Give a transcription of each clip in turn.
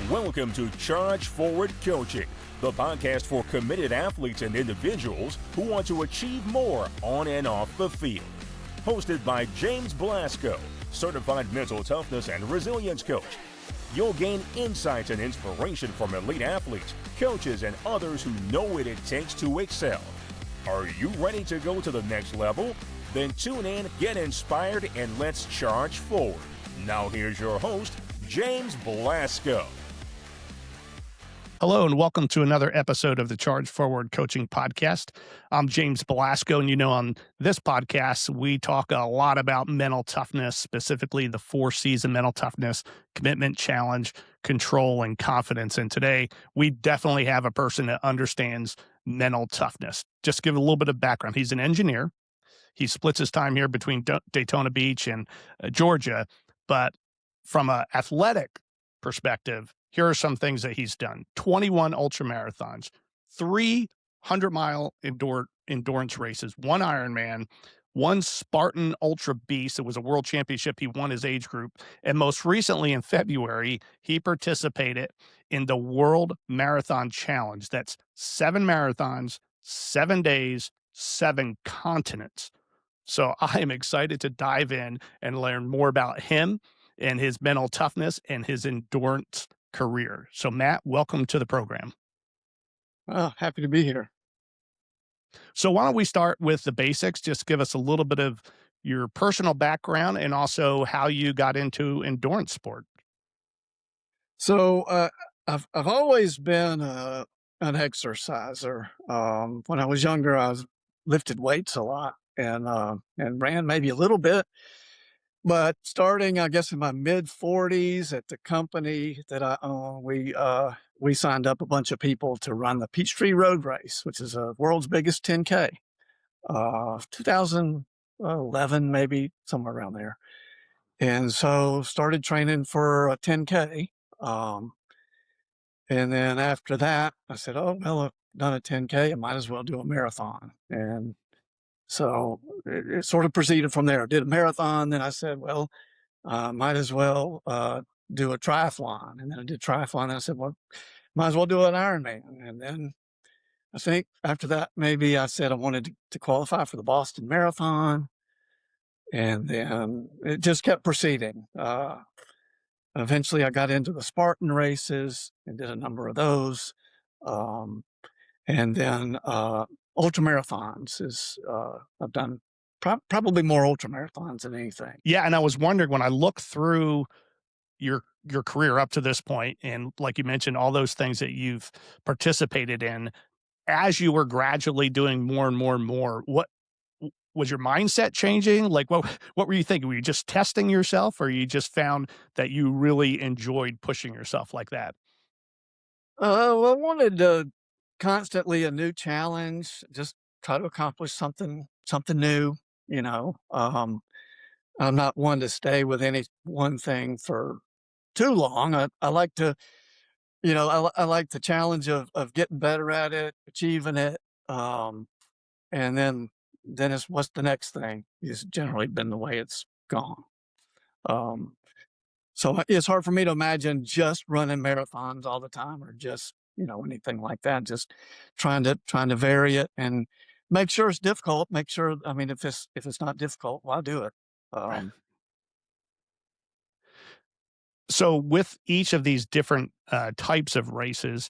Welcome to Charge Forward Coaching, the podcast for committed athletes and individuals who want to achieve more on and off the field. Hosted by James Blasco, certified mental toughness and resilience coach. You'll gain insights and inspiration from elite athletes, coaches, and others who know what it takes to excel. Are you ready to go to the next level? Then tune in, get inspired, and let's charge forward. Now here's your host, James Blasco. Hello, and welcome to another episode of the Charge Forward Coaching Podcast. I'm James Blasco, and on this podcast, we talk a lot about mental toughness, specifically the 4 C's of mental toughness: commitment, challenge, control, and confidence. And today, we definitely have a person that understands mental toughness. Just to give a little bit of background, he's an engineer. He splits his time here between Daytona Beach and Georgia, but from an athletic perspective, here are some things that he's done: 21 ultra marathons, 3 100-mile endurance races, 1 Ironman, 1 Spartan Ultra Beast. It was a world championship. He won his age group. And most recently in February, he participated in the World Marathon Challenge. That's 7 marathons, 7 days, 7 continents. So I am excited to dive in and learn more about him and his mental toughness and his endurance career. So Matt, welcome to the program. Oh, happy to be here. So why don't we start with the basics? Just give us a little bit of your personal background and also how you got into endurance sport. So I've always been an exerciser. When I was younger, I lifted weights a lot and ran maybe a little bit. But starting, I guess, in my mid-40s at the company that I own, we signed up a bunch of people to run the Peachtree Road Race, which is the world's biggest 10K. 2011, maybe, somewhere around there. And so started training for a 10K. And then after that, I said, oh, well, I've done a 10K. I might as well do a marathon. And so it sort of proceeded from there. I did a marathon. Then I said, well, might as well do a triathlon. And then I did triathlon. And I said, well, might as well do an Ironman. And then I think after that, maybe I said I wanted to qualify for the Boston Marathon. And then it just kept proceeding. Eventually, I got into the Spartan races and did a number of those. And then ultra marathons I've done probably more ultra marathons than anything. Yeah, and I was wondering, when I look through your career up to this point, and like you mentioned, all those things that you've participated in, as you were gradually doing more and more and more, what was your mindset changing? Like, what were you thinking? Were you just testing yourself, or you just found that you really enjoyed pushing yourself like that? Well, I wanted constantly a new challenge, just try to accomplish something new. I'm not one to stay with any one thing for too long. I like to, I like the challenge of getting better at it, achieving it. And then it's what's the next thing. It's generally been the way it's gone. So it's hard for me to imagine just running marathons all the time, or just, anything like that. Just trying to vary it and make sure it's difficult. Make sure, if it's not difficult, why do it? So with each of these different types of races,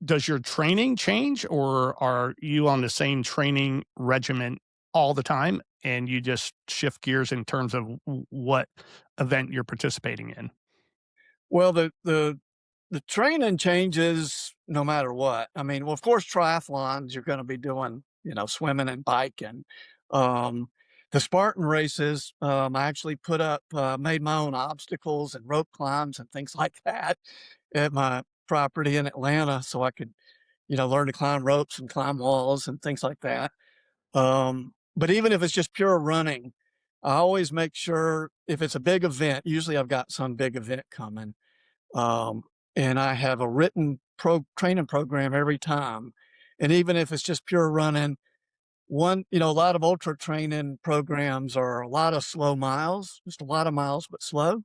does your training change, or are you on the same training regimen all the time and you just shift gears in terms of what event you're participating in? Well, the training changes no matter what. Well, of course, triathlons, you're going to be doing, swimming and biking. The Spartan races, I actually made my own obstacles and rope climbs and things like that at my property in Atlanta, so I could, learn to climb ropes and climb walls and things like that. But even if it's just pure running, I always make sure, if it's a big event, usually I've got some big event coming, and I have a written training program every time. And even if it's just pure running, a lot of ultra training programs are a lot of slow miles, just a lot of miles, but slow.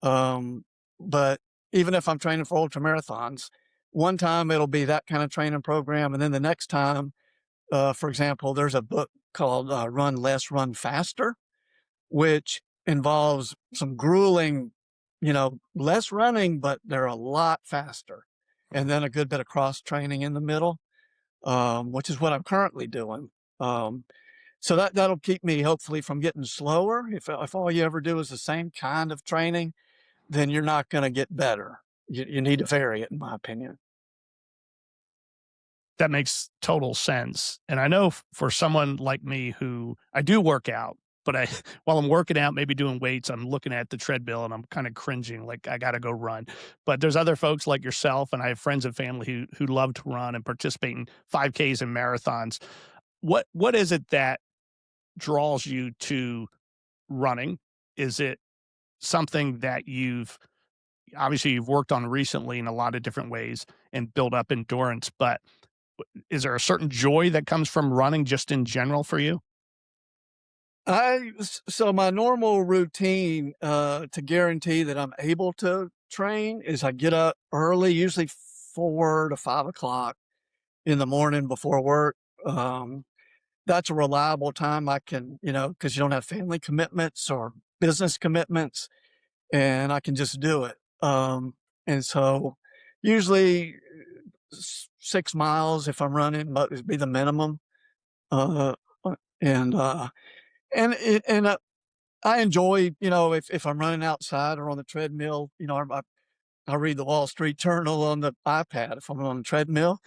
But even if I'm training for ultra marathons, one time it'll be that kind of training program. And then the next time, for example, there's a book called Run Less, Run Faster, which involves some grueling, less running, but they're a lot faster. And then a good bit of cross training in the middle, which is what I'm currently doing. So that'll keep me hopefully from getting slower. If all you ever do is the same kind of training, then you're not going to get better. You need to vary it, in my opinion. That makes total sense. And I know for someone like me who I do work out, but while I'm working out, maybe doing weights, I'm looking at the treadmill and I'm kind of cringing, like I got to go run. But there's other folks like yourself, and I have friends and family who love to run and participate in 5Ks and marathons. What is it that draws you to running? Is it something that you've worked on recently in a lot of different ways and build up endurance, but is there a certain joy that comes from running just in general for you? So my normal routine to guarantee that I'm able to train is I get up early, usually 4 to 5 o'clock in the morning before work. That's a reliable time I can, because you don't have family commitments or business commitments, and I can just do it. And so usually 6 miles if I'm running would be the minimum. Uh, and I enjoy, if I'm running outside or on the treadmill, I read the Wall Street Journal on the iPad if I'm on the treadmill.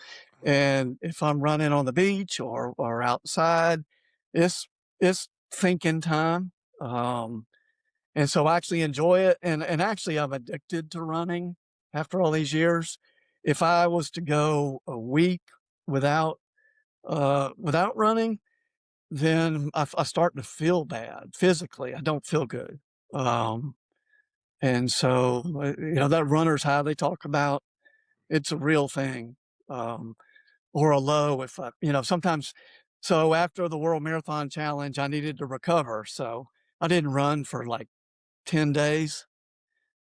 And if I'm running on the beach or outside, it's thinking time. And so I actually enjoy it. And actually I'm addicted to running after all these years. If I was to go a week without running, then I start to feel bad physically. I don't feel good. And so, that runner's high they talk about, it's a real thing. Or a low if sometimes. So after the World Marathon Challenge, I needed to recover. So I didn't run for like 10 days,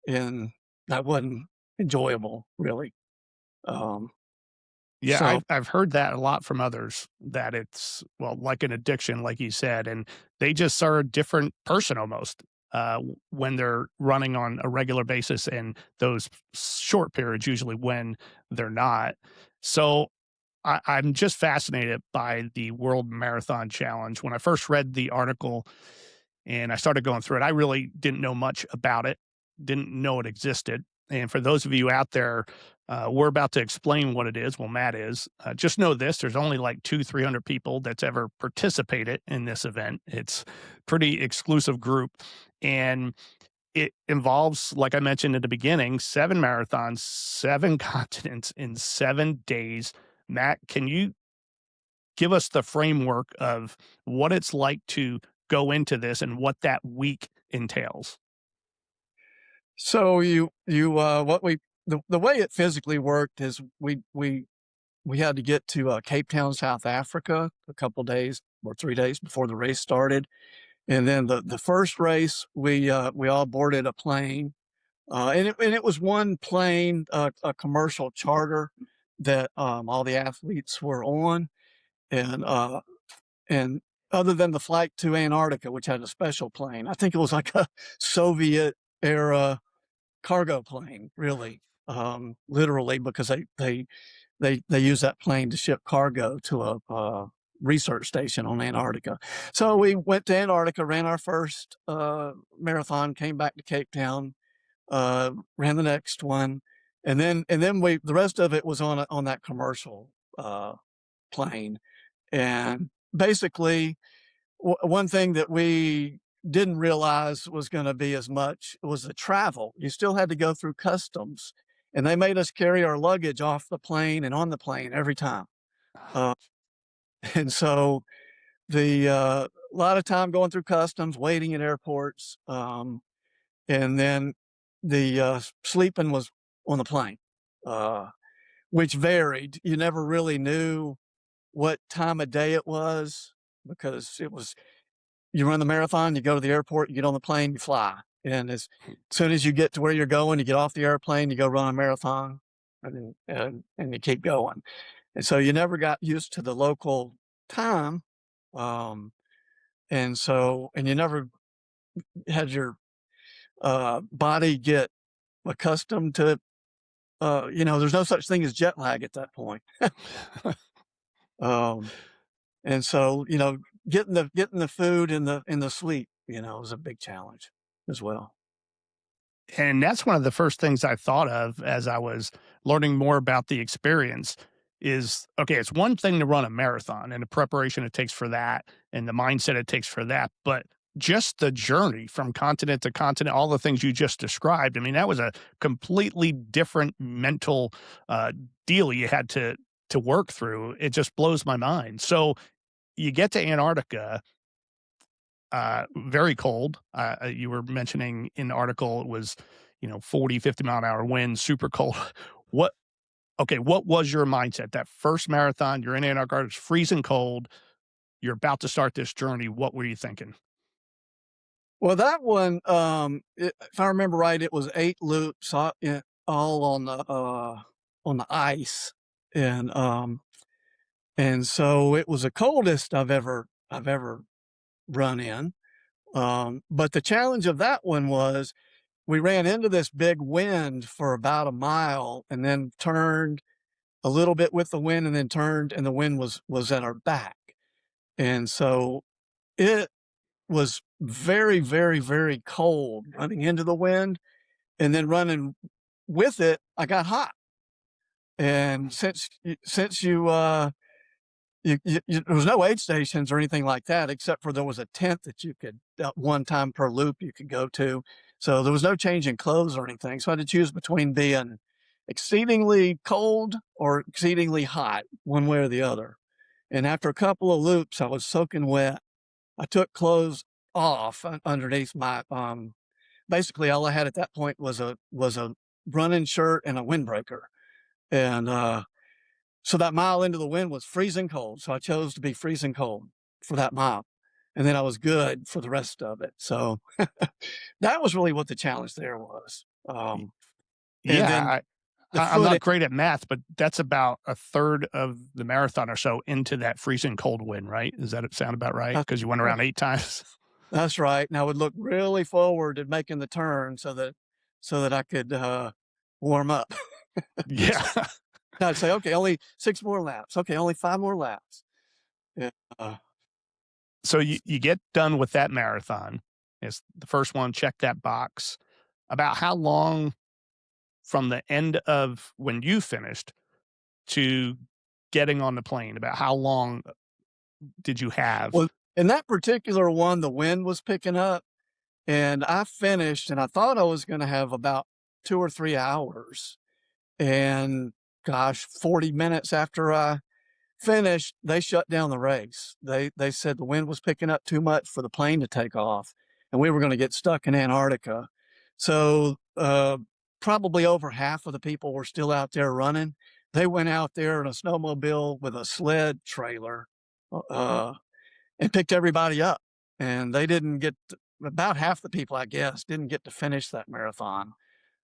and that wasn't enjoyable, really. Yeah, So I've heard that a lot from others, that it's, well, like an addiction, like you said, and they just are a different person almost when they're running on a regular basis, and those short periods usually when they're not. So I'm just fascinated by the World Marathon Challenge. When I first read the article and I started going through it, I really didn't know much about it, didn't know it existed. And for those of you out there, we're about to explain what it is. Well, Matt is. Just know this: there's only like 300 people that's ever participated in this event. It's pretty exclusive group, and it involves, like I mentioned at the beginning, 7 marathons, 7 continents in 7 days. Matt, can you give us the framework of what it's like to go into this and what that week entails? So what we the way it physically worked is we had to get to Cape Town, South Africa, a couple days or 3 days before the race started, and then the first race we all boarded a plane, and it was one plane, a commercial charter that all the athletes were on, and and other than the flight to Antarctica, which had a special plane, I think it was like a Soviet era cargo plane, really, literally, because they use that plane to ship cargo to a research station on Antarctica. So we went to Antarctica, ran our first marathon, came back to Cape Town, ran the next one, and then the rest of it was on that commercial plane. And basically, one thing that we didn't realize was going to be as much was the travel. You still had to go through customs, and they made us carry our luggage off the plane and on the plane every time. Uh, and so a lot of time going through customs, waiting at airports, and then the sleeping was on the plane, which varied. You never really knew what time of day it was, because you run the marathon, you go to the airport, you get on the plane, you fly. And as soon as you get to where you're going, you get off the airplane, you go run a marathon, and you keep going. And so you never got used to the local time. Um, and you never had your body get accustomed to, there's no such thing as jet lag at that point. Um, and so, getting the food and the sleep, was a big challenge as well. And that's one of the first things I thought of as I was learning more about the experience is, okay, it's one thing to run a marathon and the preparation it takes for that and the mindset it takes for that, but just the journey from continent to continent, all the things you just described, I mean, that was a completely different mental deal you had to work through. It just blows my mind. So you get to Antarctica, very cold. You were mentioning in the article it was, 40, 50 mile an hour wind, super cold. What what was your mindset? That first marathon, you're in Antarctica, it's freezing cold. You're about to start this journey. What were you thinking? Well, that one, if I remember right, it was 8 loops, all on the ice, and so it was the coldest I've ever run in. But the challenge of that one was we ran into this big wind for about a mile, and then turned a little bit with the wind, and then turned, and the wind was at our back, and so it was very, very, very cold running into the wind, and then running with it, I got hot. And since there was no aid stations or anything like that, except for there was a tent that you could, one time per loop you could go to. So there was no change in clothes or anything. So I had to choose between being exceedingly cold or exceedingly hot, one way or the other. And after a couple of loops, I was soaking wet. I took clothes off underneath my, basically all I had at that point was a running shirt and a windbreaker. And, so that mile into the wind was freezing cold. So I chose to be freezing cold for that mile. And then I was good for the rest of it. So that was really what the challenge there was. And then Yeah, the I'm not foot, great at math, but that's about a third of the marathon or so into that freezing cold wind, right? Does that sound about right? that's, Because you went around 8 times. that's right. And I would look really forward to making the turn so that I could warm up. Yeah. I'd say, okay, only 6 more laps. Okay, only 5 more laps. Yeah. So you get done with that marathon. It's the first one, check that box. About how long from the end of when you finished to getting on the plane, about how long did you have? Well, in that particular one, the wind was picking up, and I finished, and I thought I was going to have about 2 or 3 hours. And gosh, 40 minutes after I finished, they shut down the race. They said the wind was picking up too much for the plane to take off, and we were going to get stuck in Antarctica. So probably over half of the people were still out there running. They went out there in a snowmobile with a sled trailer and picked everybody up. And they didn't get about half the people, I guess, didn't get to finish that marathon.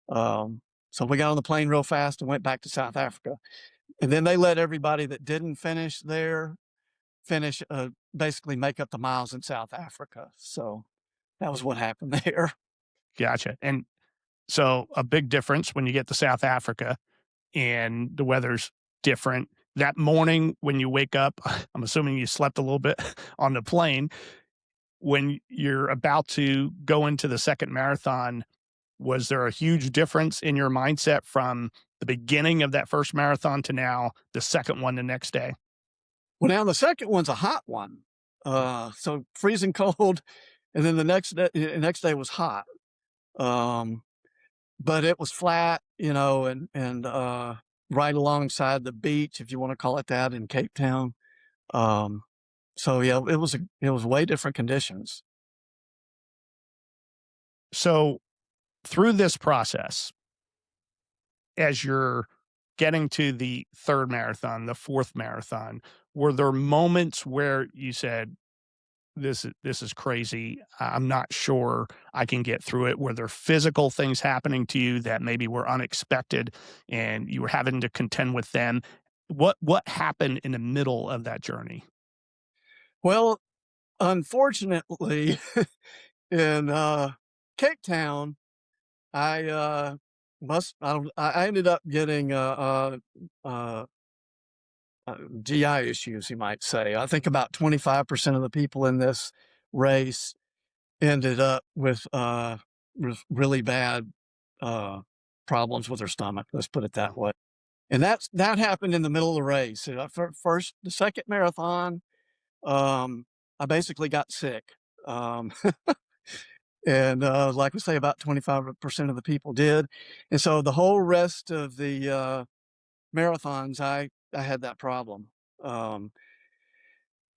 So we got on the plane real fast and went back to South Africa. And then they let everybody that didn't finish there finish, basically make up the miles in South Africa. So that was what happened there. Gotcha. And so a big difference when you get to South Africa and the weather's different. That morning when you wake up, I'm assuming you slept a little bit on the plane. When you're about to go into the second marathon, was there a huge difference in your mindset from the beginning of that first marathon to now the second one the next day? Well, now the second one's a hot one. So freezing cold. And then the next day was hot. But it was flat, and right alongside the beach, if you want to call it that, in Cape Town. So yeah, it was way different conditions. So through this process, as you're getting to the third marathon, the fourth marathon, were there moments where you said, this is crazy. I'm not sure I can get through it. Were there physical things happening to you that maybe were unexpected and you were having to contend with them? What happened in the middle of that journey? Well, unfortunately, in Cape Town, I I ended up getting uh, GI issues, you might say. I think about 25% of the people in this race ended up with really bad uh, problems with their stomach. Let's put it that way. And that happened in the middle of the race. The second marathon, I basically got sick. Um, and like I say, about 25% of the people did. And so the whole rest of the marathons, I had that problem, um,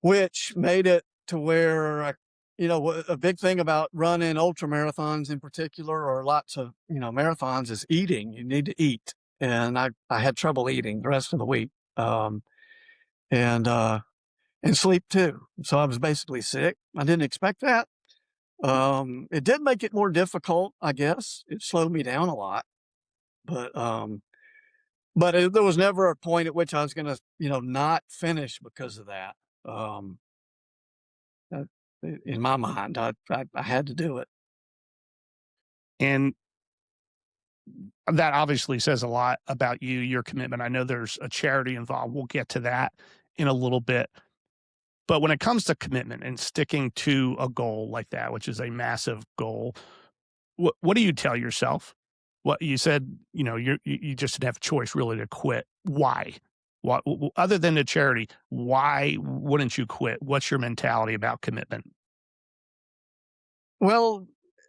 which made it to where a big thing about running ultra marathons in particular, or lots of marathons, is eating. You need to eat, and I had trouble eating the rest of the week, and and sleep too. So I was basically sick. I didn't expect that. It did make it more difficult, I guess. It slowed me down a lot, but there was never a point at which I was gonna, not finish because of that. Um, uh, in my mind, I had to do it. And that obviously says a lot about you, your commitment. I know there's a charity involved. We'll get to that in a little bit. But when it comes to commitment and sticking to a goal like that, which is a massive goal, what do you tell yourself? What you said, you just didn't have a choice really to quit. Why? What other than the charity? Why wouldn't you quit? What's your mentality about commitment? Well,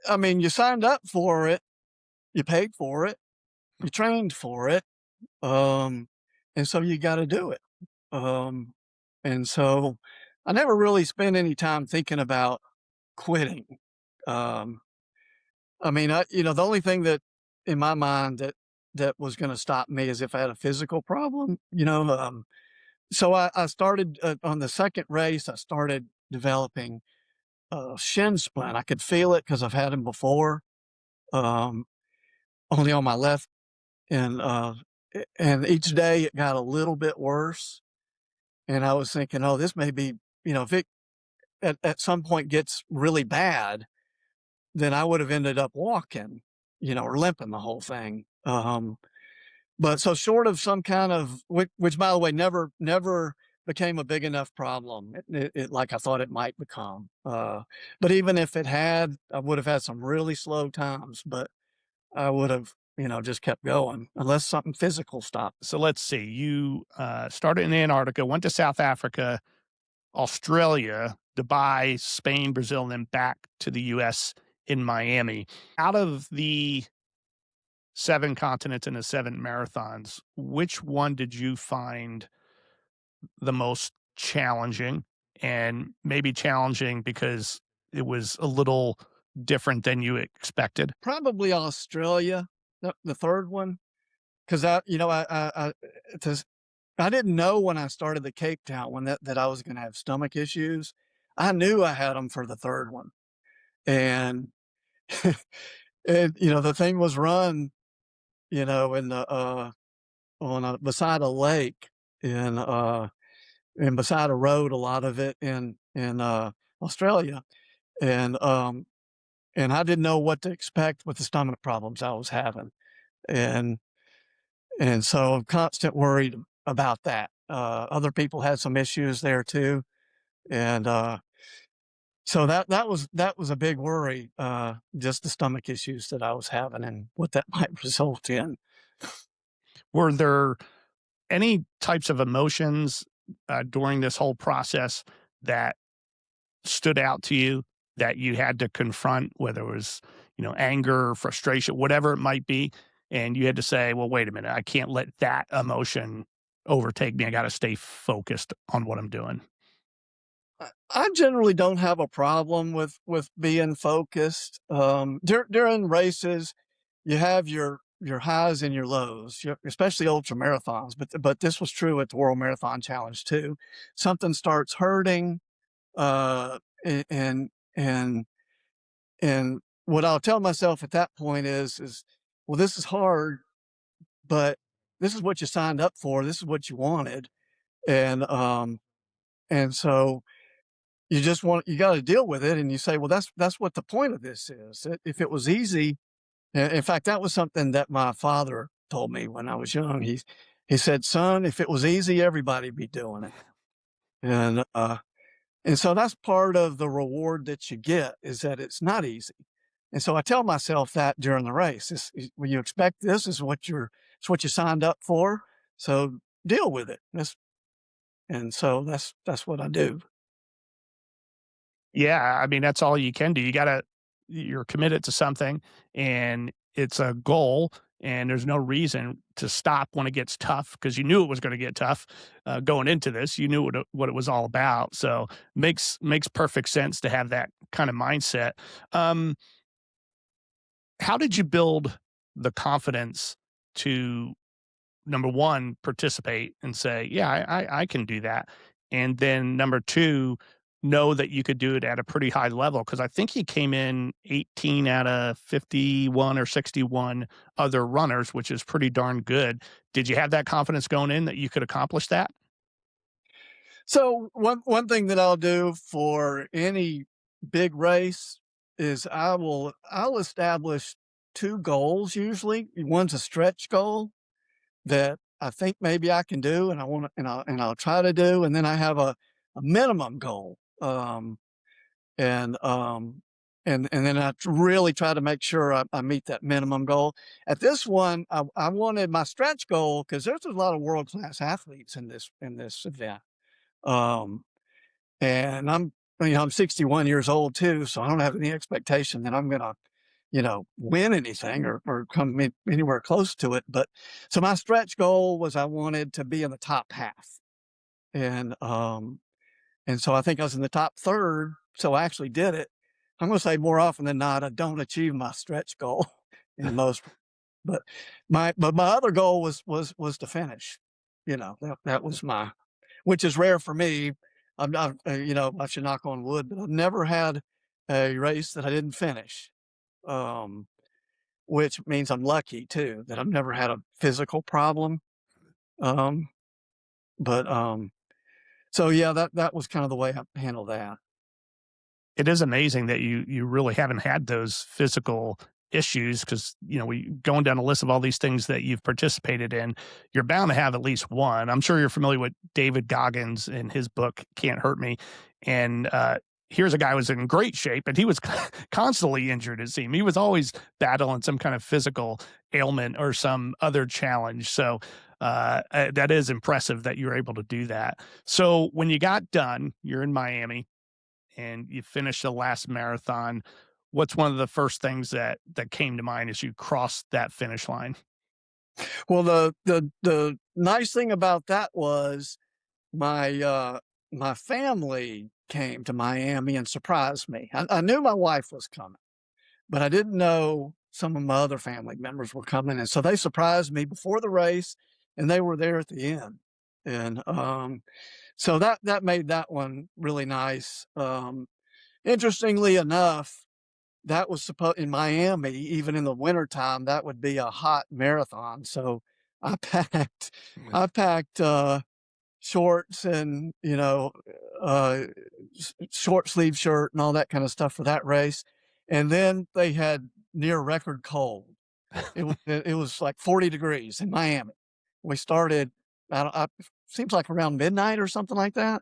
I mean, you signed up for it, you paid for it, you trained for it, um, and so you got to do it. Um, and so I never really spent any time thinking about quitting. Um, I mean, the only thing that in my mind that was going to stop me is if I had a physical problem. So I started on the second race. I started developing shin splint. I could feel it because I've had them before, um, only on my left, and and each day it got a little bit worse. And I was thinking, oh, this may be, if it at some point gets really bad, then I would have ended up walking, or limping the whole thing. But so short of some kind of, which by the way, never became a big enough problem, like I thought it might become. But even if it had, I would have had some really slow times, but I would have, just kept going unless something physical stopped. So let's see. You started in Antarctica, went to South Africa, Australia, Dubai, Spain, Brazil, and then back to the US in Miami. Out of the 7 continents and the 7 marathons, which one did you find the most challenging? And maybe challenging because it was a little different than you expected? Probably Australia, the third one, because to I didn't know when I started the Cape Town one that I was gonna have stomach issues. I knew I had them for the third one, and the thing was run, in the, beside a lake and, and beside a road, a lot of it in Australia, and, um, and I didn't know what to expect with the stomach problems I was having, and so I'm constant worried about that. Other people had some issues there too, and so that was a big worry. Just the stomach issues that I was having and what that might result in. Were there any types of emotions during this whole process that stood out to you that you had to confront, whether it was, anger, frustration, whatever it might be, and you had to say, well, wait a minute, I can't let that emotion overtake me. I got to stay focused on what I'm doing. I generally don't have a problem with being focused. During races, you have your highs and your lows, especially ultra marathons. But this was true at the World Marathon Challenge too. Something starts hurting, A- and and and what I'll tell myself at that point is, well, this is hard, but this is what you signed up for. This is what you wanted, and so you got to deal with it, and you say, well, that's what the point of this is. If it was easy, in fact, that was something that my father told me when I was young. He said, son, if it was easy, everybody'd be doing it, and so that's part of the reward that you get, is that it's not easy. And so I tell myself that during the race, when you expect this is it's what you signed up for. So deal with it. And so that's what I do. Yeah, I mean, that's all you can do. You're committed to something, and it's a goal, and there's no reason to stop when it gets tough, because you knew it was gonna get tough, going into this. You knew what it was all about, so makes perfect sense to have that kinda mindset. Um, how did you build the confidence to, number 1, participate and say, "Yeah, I can do that." And then number 2, know that you could do it at a pretty high level, because I think he came in 18 out of 51 or 61 other runners, which is pretty darn good. Did you have that confidence going in that you could accomplish that? So one thing that I'll do for any big race is I'll establish two goals usually. One's a stretch goal that I think maybe I can do, and I want to, and I'll try to do, and then I have a minimum goal, and and then I really try to make sure I meet that minimum goal. At this one, I wanted my stretch goal because there's a lot of world class athletes in this event, um, and I'm 61 years old too, so I don't have any expectation that I'm gonna win anything or come anywhere close to it. But so my stretch goal was I wanted to be in the top half. And so I think I was in the top third. So I actually did it. I'm going to say more often than not, I don't achieve my stretch goal in most, but my other goal was to finish. That was which is rare for me. I'm not, I should knock on wood, but I've never had a race that I didn't finish. Um, which means I'm lucky too, that I've never had a physical problem. Um, but so yeah, that was kind of the way I handled that. It is amazing that you really haven't had those physical issues, because we going down a list of all these things that you've participated in, you're bound to have at least one. I'm sure you're familiar with David Goggins and his book Can't Hurt Me, and here's a guy who was in great shape, and he was constantly injured. It seemed he was always battling some kind of physical ailment or some other challenge. So that is impressive that you're able to do that. So when you got done, you're in Miami and you finish the last marathon, what's one of the first things that came to mind as you crossed that finish line? Well, the nice thing about that was my family came to Miami and surprised me. I knew my wife was coming, but I didn't know some of my other family members were coming, and so they surprised me before the race, and they were there at the end, and so that made that one really nice. Interestingly enough, that was supposed in Miami, even in the wintertime, that would be a hot marathon. So I packed, I packed shorts and uh, short sleeve shirt and all that kind of stuff for that race. And then they had near record cold. It was like 40 degrees in Miami. We started, seems like around midnight or something like that,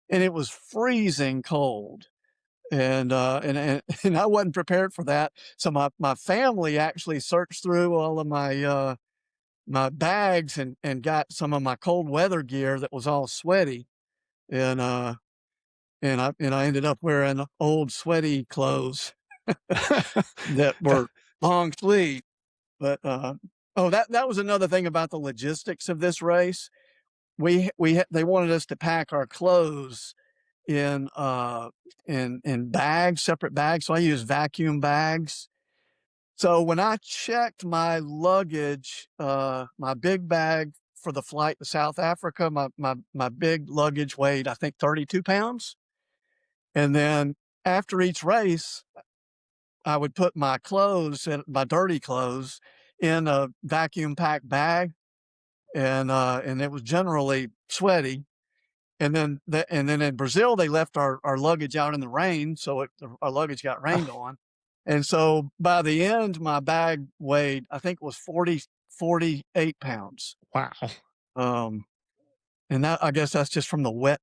and it was freezing cold. And I wasn't prepared for that. So my family actually searched through all of my bags and got some of my cold weather gear that was all sweaty, and I ended up wearing old sweaty clothes that were long sleeve. But oh, that was another thing about the logistics of this race. They wanted us to pack our clothes in bags, separate bags. So I use vacuum bags. So when I checked my luggage, my big bag for the flight to South Africa, my big luggage weighed, I think, 32 pounds. And then after each race, I would put my clothes, my dirty clothes, in a vacuum packed bag, and it was generally sweaty. And then in Brazil, they left our luggage out in the rain, so our luggage got rained on. And so by the end, my bag weighed, I think it was 48 pounds. Wow. And that, I guess that's just from the wet,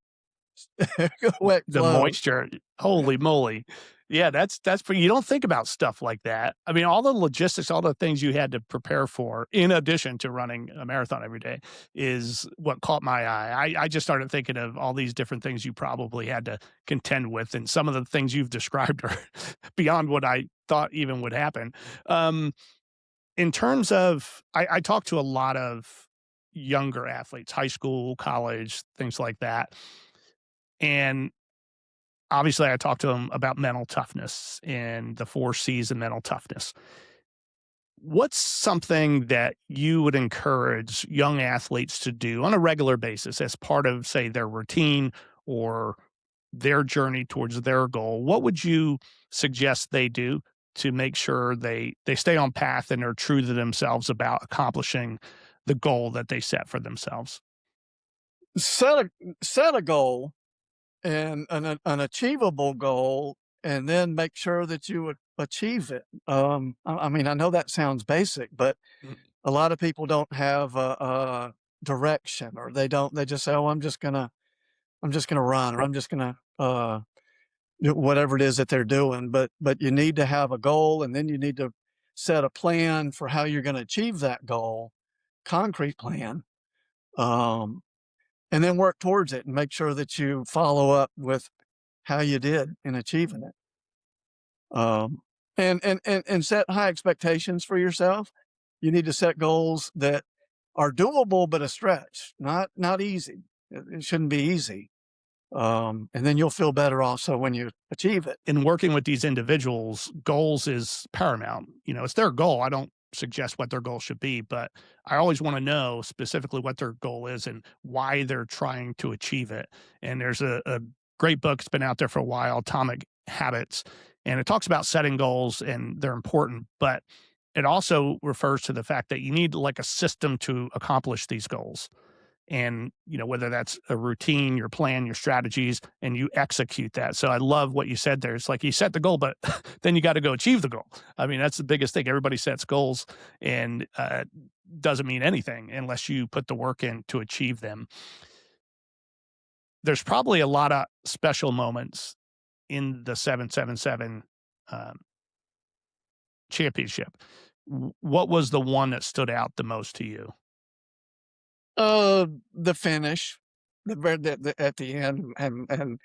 wet The clothes. moisture. Holy moly. Yeah, that's you don't think about stuff like that. I mean, all the logistics, all the things you had to prepare for, in addition to running a marathon every day, is what caught my eye. I just started thinking of all these different things you probably had to contend with, and some of the things you've described are beyond what I thought even would happen. In terms of, I talk to a lot of younger athletes, high school, college, things like that. And obviously, I talked to them about mental toughness and the 4 C's of mental toughness. What's something that you would encourage young athletes to do on a regular basis as part of, say, their routine or their journey towards their goal? What would you suggest they do to make sure they stay on path and are true to themselves about accomplishing the goal that they set for themselves? Set a goal, and an achievable goal, and then make sure that you would achieve it. I mean, I know that sounds basic, but Mm. a lot of people don't have a direction, or they just say, "Oh, I'm just gonna run, or I'm just gonna do whatever it is that they're doing." But you need to have a goal, and then you need to set a plan for how you're going to achieve that goal, concrete plan. And then work towards it and make sure that you follow up with how you did in achieving it. And set high expectations for yourself. You need to set goals that are doable, but a stretch, not easy. It shouldn't be easy. And then you'll feel better also when you achieve it. In working with these individuals, goals is paramount. You know, it's their goal. I don't suggest what their goal should be, but I always want to know specifically what their goal is and why they're trying to achieve it. And there's a great book that's been out there for a while, Atomic Habits, and it talks about setting goals, and they're important, but it also refers to the fact that you need like a system to accomplish these goals. And, you know, whether that's a routine, your plan, your strategies, and you execute that. So I love what you said there. It's like you set the goal, but then you got to go achieve the goal. I mean, that's the biggest thing. Everybody sets goals, and doesn't mean anything unless you put the work in to achieve them. There's probably a lot of special moments in the 777 championship. What was the one that stood out the most to you? The finish, at the end, and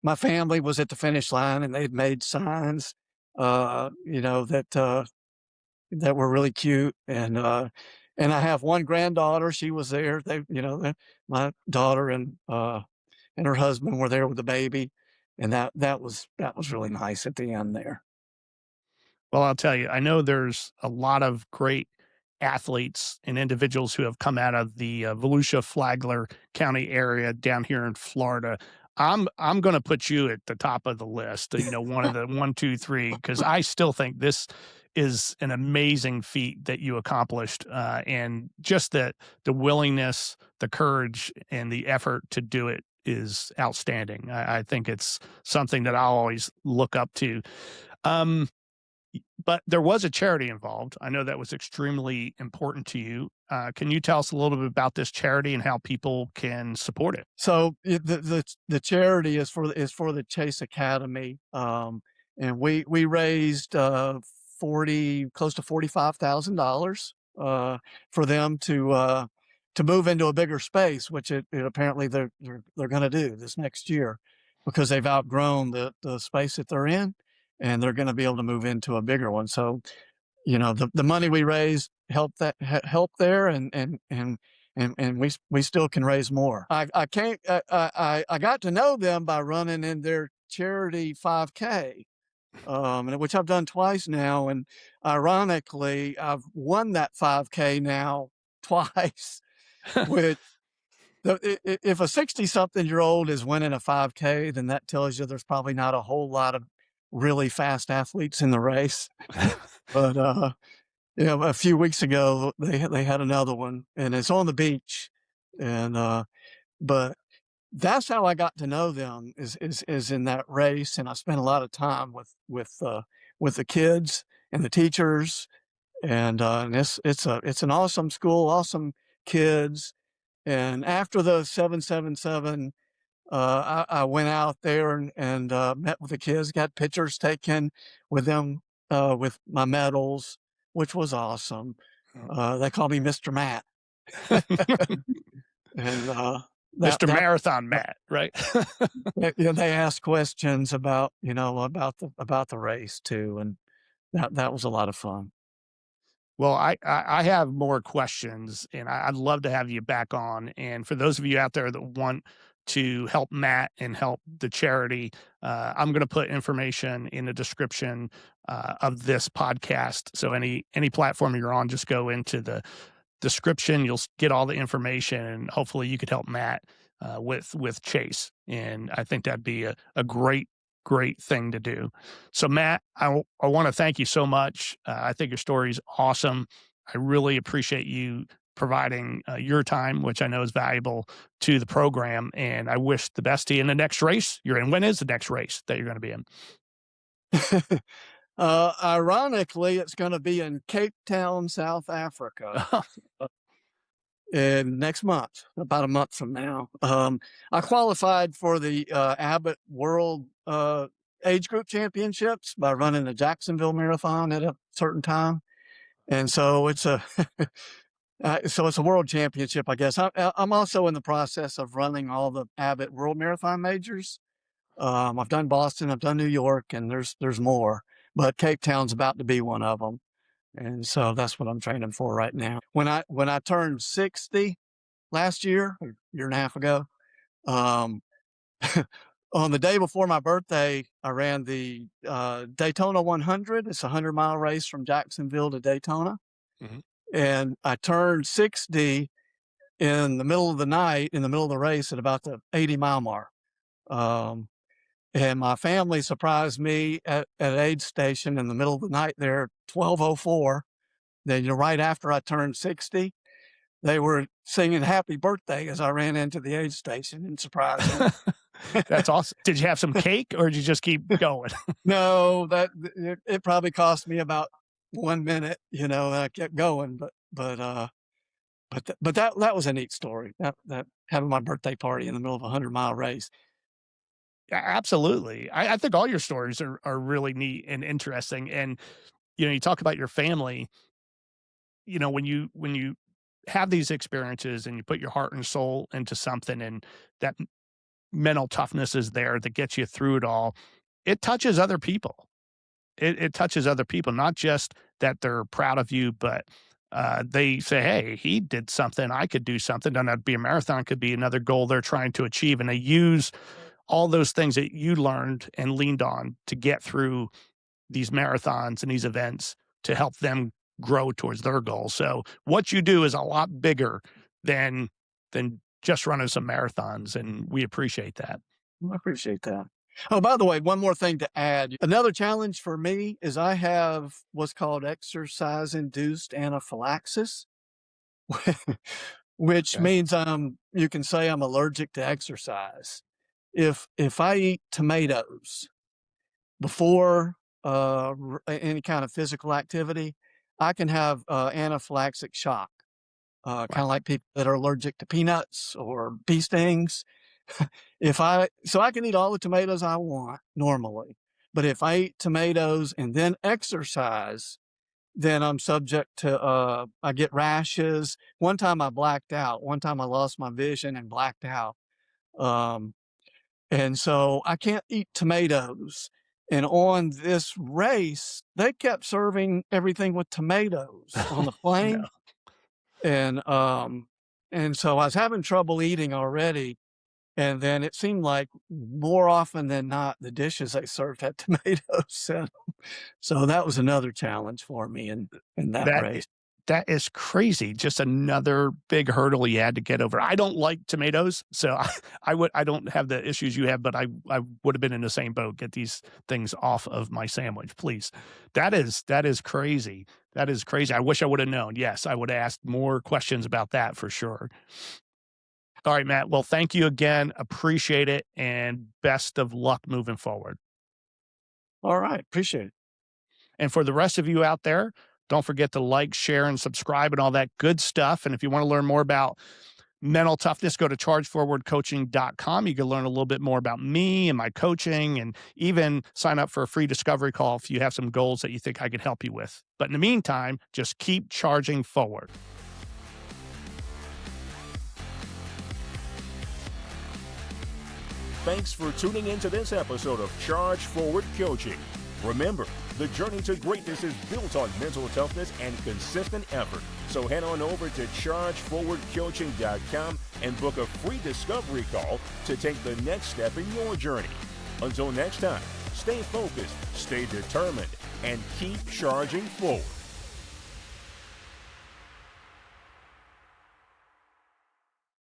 my family was at the finish line, and they'd made signs, that were really cute. And I have one granddaughter. She was there. My daughter and her husband were there with the baby, and that was really nice at the end there. Well, I'll tell you, I know there's a lot of great athletes and individuals who have come out of the Volusia Flagler County area down here in Florida. I'm going to put you at the top of the list. You know, one of the 1, 2, 3, because I still think this is an amazing feat that you accomplished, and just the willingness, the courage, and the effort to do it is outstanding. I think it's something that I'll always look up to. But there was a charity involved. I know that was extremely important to you. Can you tell us a little bit about this charity and how people can support it? So the charity is for the Chase Academy, and we raised close to $45,000 for them to move into a bigger space, which it apparently they're going to do this next year, because they've outgrown the space that they're in, and they're going to be able to move into a bigger one. So, the money we raised help there, and we still can raise more. I got to know them by running in their charity 5K, which I've done twice now. And ironically, I've won that 5K now twice, which If a 60-something-year-old is winning a 5K, then that tells you there's probably not a whole lot of really fast athletes in the race. But, a few weeks ago, they had another one, and it's on the beach. And, but that's how I got to know them is in that race, and I spent a lot of time with the kids and the teachers, and it's an awesome school, awesome kids. And after the 777, I went out there and met with the kids, got pictures taken with them with my medals, which was awesome. They call me Mr. Matt, and Mr. that Marathon Matt, right? they asked questions about about the race too, and that was a lot of fun. Well, I have more questions, and I'd love to have you back on. And for those of you out there that want to help Matt and help the charity, I'm going to put information in the description of this podcast. So any platform you're on, just go into the description. You'll get all the information, and hopefully you could help Matt with Chase. And I think that'd be a great thing to do. So Matt, I want to thank you so much. I think your story is awesome. I really appreciate you providing your time, which I know is valuable to the program. And I wish the best to you in the next race you're in. When is the next race that you're going to be in? Ironically, it's going to be in Cape Town, South Africa. And next month, about a month from now. I qualified for the Abbott World Age Group Championships by running the Jacksonville Marathon at a certain time, and so it's a it's a world championship, I guess. I'm also in the process of running all the Abbott World Marathon majors. I've done Boston, I've done New York, and there's more, but Cape Town's about to be one of them. And so that's what I'm training for right now. When I turned 60 last year, a year and a half ago, on the day before my birthday, I ran the Daytona 100. It's a 100-mile race from Jacksonville to Daytona. Mhm. And I turned 60 in the middle of the night, in the middle of the race at about the 80-mile mark. And my family surprised me at an aid station in the middle of the night there at 12:04. Then right after I turned 60, they were singing happy birthday as I ran into the aid station and surprised me. That's awesome. Did you have some cake or did you just keep going? No, it probably cost me about 1 minute, and I kept going, but that was a neat story. That having my birthday party in the middle of a 100-mile race. Absolutely. I think all your stories are really neat and interesting. And, you talk about your family, when you have these experiences and you put your heart and soul into something and that mental toughness is there that gets you through it all, it touches other people. It touches other people, not just that they're proud of you, but they say, hey, he did something, I could do something. Doesn't have to be a marathon, could be another goal they're trying to achieve. And they use all those things that you learned and leaned on to get through these marathons and these events to help them grow towards their goals. So what you do is a lot bigger than just running some marathons, and we appreciate that. I appreciate that. Oh, by the way, one more thing to add. Another challenge for me is I have what's called exercise-induced anaphylaxis, which Okay. means you can say I'm allergic to exercise. If I eat tomatoes before any kind of physical activity, I can have anaphylactic shock, kind Wow. of like people that are allergic to peanuts or bee stings. So I can eat all the tomatoes I want normally, but if I eat tomatoes and then exercise, then I'm subject to I get rashes. One time I blacked out. One time I lost my vision and blacked out. Um, and so I can't eat tomatoes. And on this race, they kept serving everything with tomatoes on the No. plane. And so I was having trouble eating already. And then it seemed like more often than not, the dishes they served had tomatoes in 'em. So that was another challenge for me in that That race. That is crazy. Just another big hurdle you had to get over. I don't like tomatoes, so I don't have the issues you have, but I would have been in the same boat. Get these things off of my sandwich, please. That is crazy. That is crazy. I wish I would have known. Yes, I would have asked more questions about that for sure. All right, Matt. Well, thank you again. Appreciate it, and best of luck moving forward. All right. Appreciate it. And for the rest of you out there, don't forget to like, share, and subscribe and all that good stuff. And if you want to learn more about mental toughness, go to chargeforwardcoaching.com. You can learn a little bit more about me and my coaching, and even sign up for a free discovery call if you have some goals that you think I could help you with. But in the meantime, just keep charging forward. Thanks for tuning into this episode of Charge Forward Coaching. Remember, the journey to greatness is built on mental toughness and consistent effort. So head on over to chargeforwardcoaching.com and book a free discovery call to take the next step in your journey. Until next time, stay focused, stay determined, and keep charging forward.